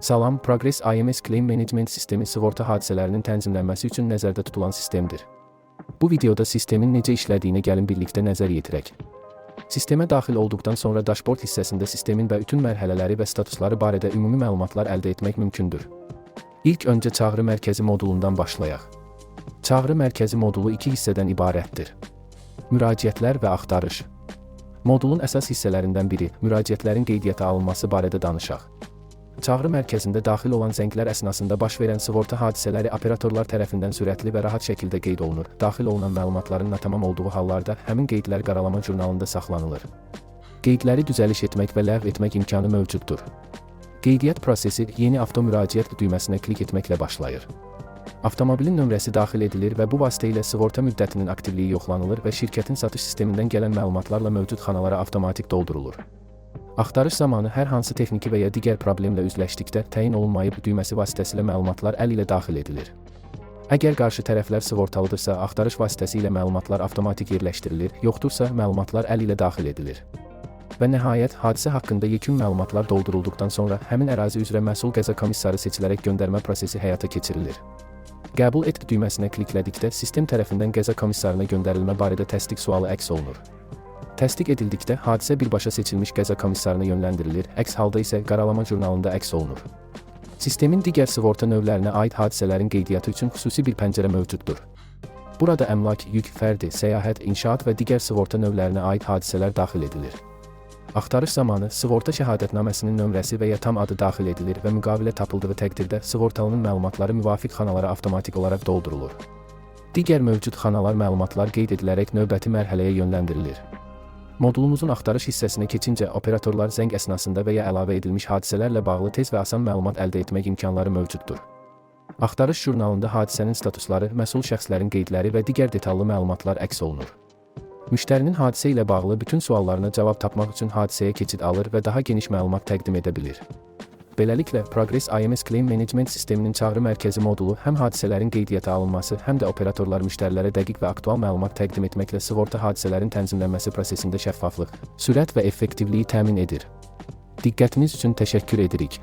Salam, Progress IMS Claim Management sistemi sığorta hadisələrinin tənzimlənməsi üçün nəzərdə tutulan sistemdir. Bu videoda sistemin necə işlədiyini gəlin birlikdə nəzər yetirək. Sistemə daxil olduqdan sonra dashboard hissəsində sistemin bütün mərhələləri və statusları barədə ümumi məlumatlar əldə etmək mümkündür. İlk öncə çağrı mərkəzi modulundan başlayaq. Çağrı mərkəzi modulu iki hissədən ibarətdir. Müraciətlər və axtarış. Modulun əsas hissələrindən biri müraciətlərin qeydiyyata alınması barədə danışaq. Çağrı mərkəzində daxil olan zənglər əsnasında baş verən sığorta hadisələri operatorlar tərəfindən sürətli və rahat şəkildə qeyd olunur. Daxil olunan məlumatların natamam olduğu hallarda həmin qeydlər qaralama jurnalında saxlanılır. Qeydləri düzəliş etmək və ləğv etmək imkanı mövcuddur. Qeydiyyat prosesi yeni avto müraciət düyməsinə klik etməklə başlayır. Avtomobilin nömrəsi daxil edilir və bu vasitə ilə sığorta müddətinin aktivliyi yoxlanılır və şirkətin satış sistemindən gələn məlumatlarla mövcud xanalara avtomatik doldurulur. Axtarış zamanı hər hansı texniki və ya digər problemlə üzləşdikdə təyin olunmayıb düyməsi vasitəsilə məlumatlar əl ilə daxil edilir. Əgər qarşı tərəflər sığortalıdırsa, axtarış vasitəsilə məlumatlar avtomatik yerləşdirilir, yoxdursa məlumatlar əl ilə daxil edilir. Və nəhayət, hadisə haqqında yekun məlumatlar doldurulduqdan sonra həmin ərazi üzrə məsul qəza komissarı seçilərək göndərmə prosesi həyata keçirilir. Qəbul et düyməsinə kliklədikdə sistem tərəfindən qəza komissarına göndərilmə barədə təsdiq sualı əks olunur. Təsdiq edildikdə hadisə birbaşa seçilmiş qəza komissarına yönləndirilir, əks halda isə qaralama jurnalında əks olunur. Sistemin digər sığorta növlərinə aid hadisələrin qeydiyyatı üçün xüsusi bir pəncərə mövcuddur. Burada əmlak, yük, fərdi, səyahət, inşaat və digər sığorta növlərinə aid hadisələr daxil edilir. Axtarış zamanı sığorta şəhadətnaməsinin nömrəsi və ya tam adı daxil edilir və müqavilə tapıldığı təqdirdə sığortalının məlumatları müvafiq xanalara avtomatik olaraq doldurulur. Digər mövcud xanalar məlumatlar qeyd edilərək növbəti mərhələyə yönləndirilir. Modulumuzun axtarış hissəsinə keçincə operatorlar zəng əsnasında və ya əlavə edilmiş hadisələrlə bağlı tez və asan məlumat əldə etmək imkanları mövcuddur. Axtarış jurnalında hadisənin statusları, məsul şəxslərin qeydləri və digər detallı məlumatlar əks olunur. Müştərinin hadisə ilə bağlı bütün suallarına cavab tapmaq üçün hadisəyə keçid alır və daha geniş məlumat təqdim edə bilir. Beləliklə, Progress IMS Claim Management sisteminin çağrı mərkəzi modulu həm hadisələrin qeydiyyata alınması, həm də operatorlar müştərilərə dəqiq və aktual məlumat təqdim etməklə sığorta hadisələrin tənzimlənməsi prosesində şəffaflıq, sürət və effektivliyi təmin edir. Diqqətiniz üçün təşəkkür edirik.